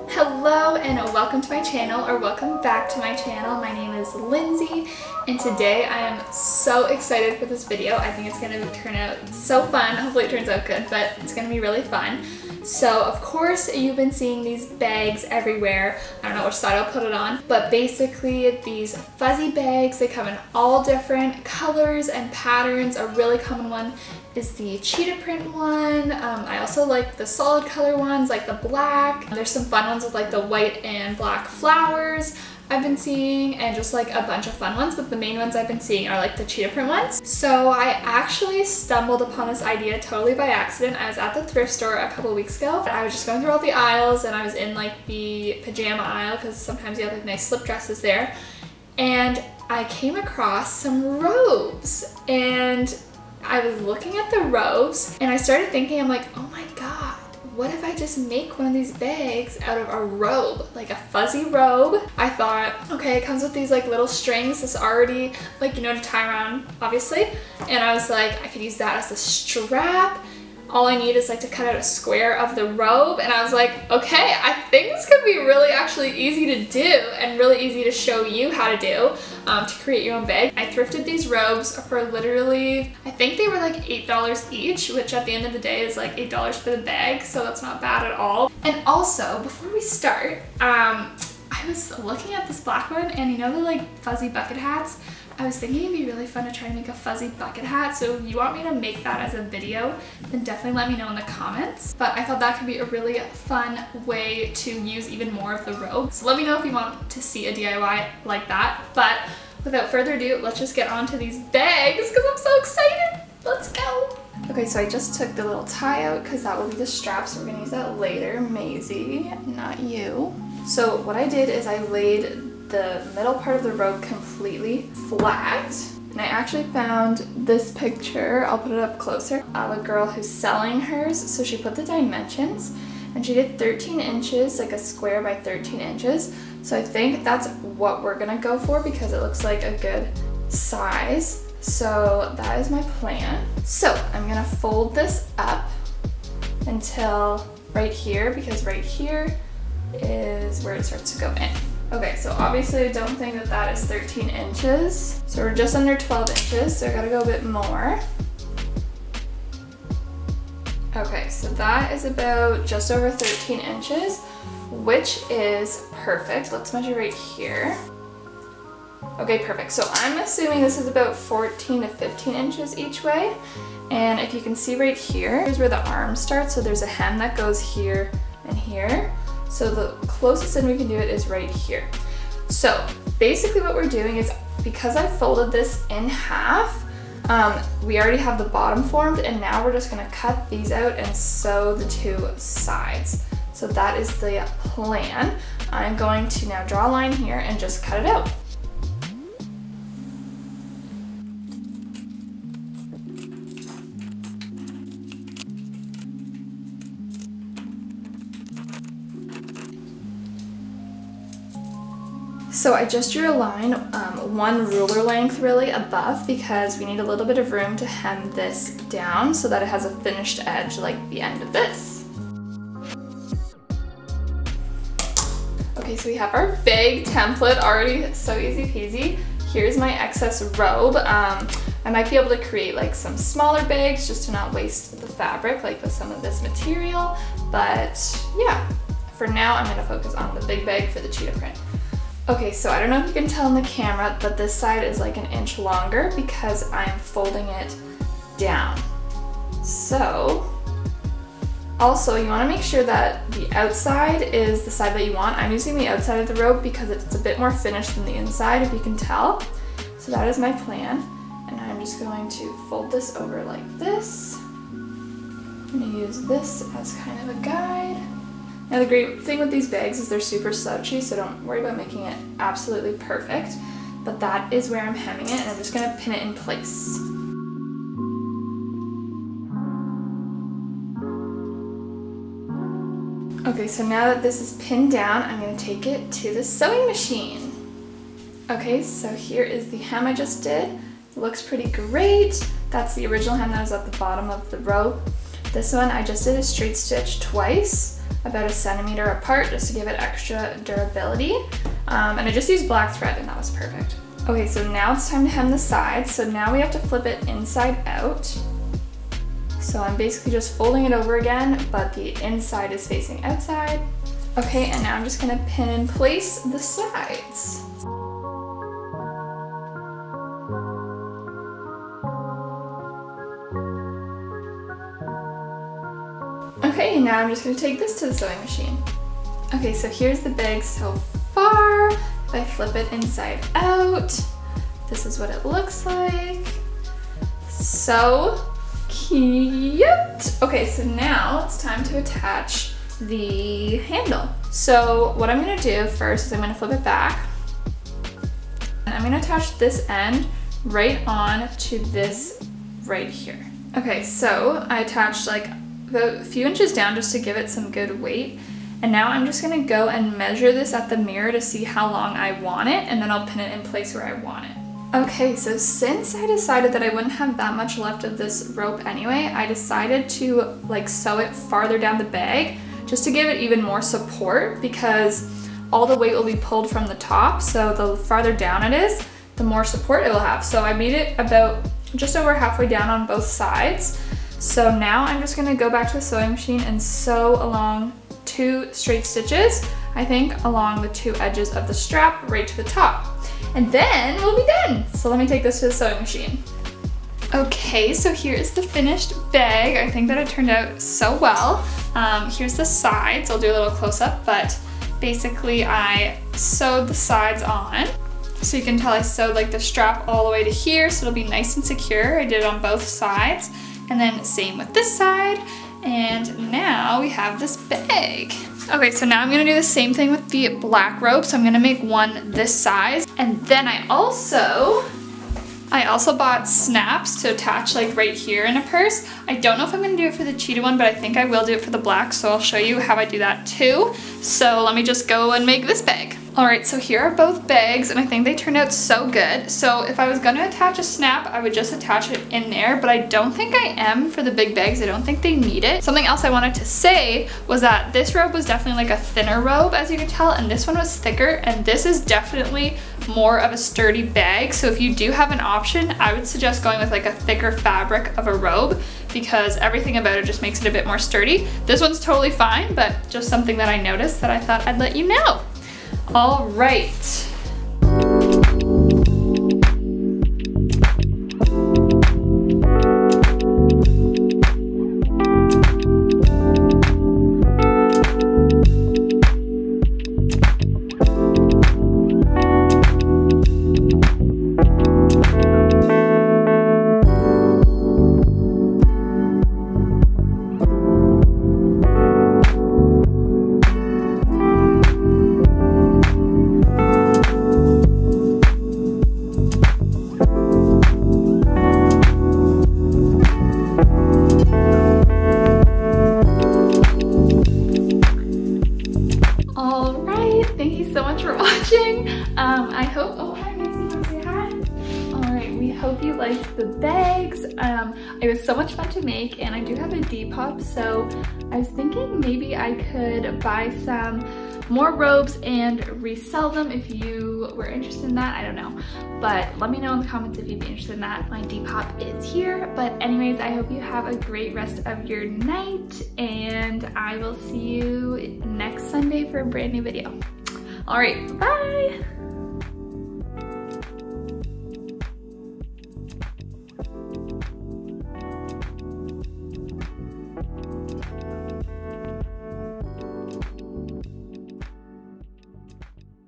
Hello and welcome to my channel, or welcome back to my channel. My name is Lindsay and today I am so excited for this video. I think it's going to turn out so fun. Hopefully it turns out good, but it's going to be really fun. So of course you've been seeing these bags everywhere. I don't know which side I'll put it on, but basically these fuzzy bags, they come in all different colors and patterns. A really common one is the cheetah print one. I also like the solid color ones, like the black. There's some fun ones with like the white and black flowers I've been seeing, and just like a bunch of fun ones, but the main ones I've been seeing are like the cheetah print ones. So I actually stumbled upon this idea totally by accident. I was at the thrift store a couple weeks ago. I was just going through all the aisles and I was in like the pajama aisle because sometimes you have like nice slip dresses there. And I came across some robes and I was looking at the robes and I started thinking, I'm like, oh my god, what if I just make one of these bags out of a robe, like a fuzzy robe? I thought, okay, it comes with these like little strings. It's already like, you know, to tie around, obviously. And I was like, I could use that as a strap. All I need is like to cut out a square of the robe. And I was like, okay, I think this could be really actually easy to do and really easy to show you how to do to create your own bag. I thrifted these robes for literally, I think they were like $8 each, which at the end of the day is like $8 for the bag, so that's not bad at all. And also, before we start, I was looking at this black one, and you know the like fuzzy bucket hats? I was thinking it'd be really fun to try to make a fuzzy bucket hat, so if you want me to make that as a video, then definitely let me know in the comments. But I thought that could be a really fun way to use even more of the robe. So let me know if you want to see a DIY like that. But without further ado, let's just get on to these bags because I'm so excited. Let's go. Okay, so I just took the little tie out because that will be the strap, so we're gonna use that later. Maisie, not you. So what I did is I laid the middle part of the robe completely flat, and I actually found this picture, I'll put it up closer, of a girl who's selling hers. So she put the dimensions and she did 13 inches, like a square by 13 inches. So I think that's what we're gonna go for because it looks like a good size. So that is my plan. So I'm gonna fold this up until right here, because right here is where it starts to go in. Okay, so obviously I don't think that that is 13 inches. So we're just under 12 inches, so I gotta go a bit more. Okay, so that is about just over 13 inches, which is perfect. Let's measure right here. Okay, perfect. So I'm assuming this is about 14 to 15 inches each way. And if you can see right here, here's where the arm starts. So there's a hem that goes here and here. So the closest in we can do it is right here. So basically what we're doing is, because I folded this in half, we already have the bottom formed, and now we're just gonna cut these out and sew the two sides. So that is the plan. I'm going to now draw a line here and just cut it out. So I just drew a line, one ruler length really above, because we need a little bit of room to hem this down so that it has a finished edge like the end of this. Okay, so we have our bag template already, so easy peasy. Here's my excess robe. I might be able to create like some smaller bags just to not waste the fabric, like with some of this material, but yeah, for now I'm gonna focus on the big bag for the cheetah print. Okay, so I don't know if you can tell in the camera, but this side is like an inch longer because I'm folding it down. So, also you wanna make sure that the outside is the side that you want. I'm using the outside of the robe because it's a bit more finished than the inside, if you can tell. So that is my plan. And I'm just going to fold this over like this. I'm gonna use this as kind of a guide. Now the great thing with these bags is they're super slouchy, so don't worry about making it absolutely perfect. But that is where I'm hemming it, and I'm just gonna pin it in place. Okay, so now that this is pinned down, I'm gonna take it to the sewing machine. Okay, so here is the hem I just did. It looks pretty great. That's the original hem that was at the bottom of the robe. This one I just did a straight stitch twice. about 1 centimeter apart just to give it extra durability. And I just used black thread and that was perfect. Okay, so now it's time to hem the sides. So now we have to flip it inside out. So I'm basically just folding it over again, but the inside is facing outside. Okay, and now I'm just gonna pin in place the sides. Okay, now I'm just gonna take this to the sewing machine. Okay, so here's the bag so far. If I flip it inside out, this is what it looks like. So cute. Okay, so now it's time to attach the handle. So what I'm gonna do first is I'm gonna flip it back. And I'm gonna attach this end right on to this right here. Okay, so I attached like a few inches down just to give it some good weight. And now I'm just gonna go and measure this at the mirror to see how long I want it, and then I'll pin it in place where I want it. Okay, so since I decided that I wouldn't have that much left of this rope anyway, I decided to like sew it farther down the bag just to give it even more support, because all the weight will be pulled from the top, so the farther down it is, the more support it will have. So I made it about just over halfway down on both sides. So now I'm just gonna go back to the sewing machine and sew along 2 straight stitches, I think, along the 2 edges of the strap right to the top. And then we'll be done. So let me take this to the sewing machine. Okay, so here's the finished bag. I think that it turned out so well. Here's the sides. I'll do a little close up, but basically I sewed the sides on. So you can tell I sewed like the strap all the way to here, so it'll be nice and secure. I did it on both sides. And then same with this side. And now we have this bag. Okay, so now I'm gonna do the same thing with the black rope. So I'm gonna make one this size. And then I also bought snaps to attach like right here in a purse. I don't know if I'm gonna do it for the cheetah one, but I think I will do it for the black. So I'll show you how I do that too. So let me just go and make this bag. All right, so here are both bags, and I think they turned out so good. So if I was gonna attach a snap, I would just attach it in there, but I don't think I am for the big bags. I don't think they need it. Something else I wanted to say was that this robe was definitely like a thinner robe, as you can tell, and this one was thicker, and this is definitely more of a sturdy bag. So if you do have an option, I would suggest going with like a thicker fabric of a robe, because everything about it just makes it a bit more sturdy. This one's totally fine, but just something that I noticed that I thought I'd let you know. All right. I hope, oh hi Nancy, say hi. Alright, we hope you liked the bags. It was so much fun to make, and I do have a Depop, so I was thinking maybe I could buy some more robes and resell them if you were interested in that. I don't know, but let me know in the comments if you'd be interested in that. My Depop is here, but anyways, I hope you have a great rest of your night, and I will see you next Sunday for a brand new video. All right, bye.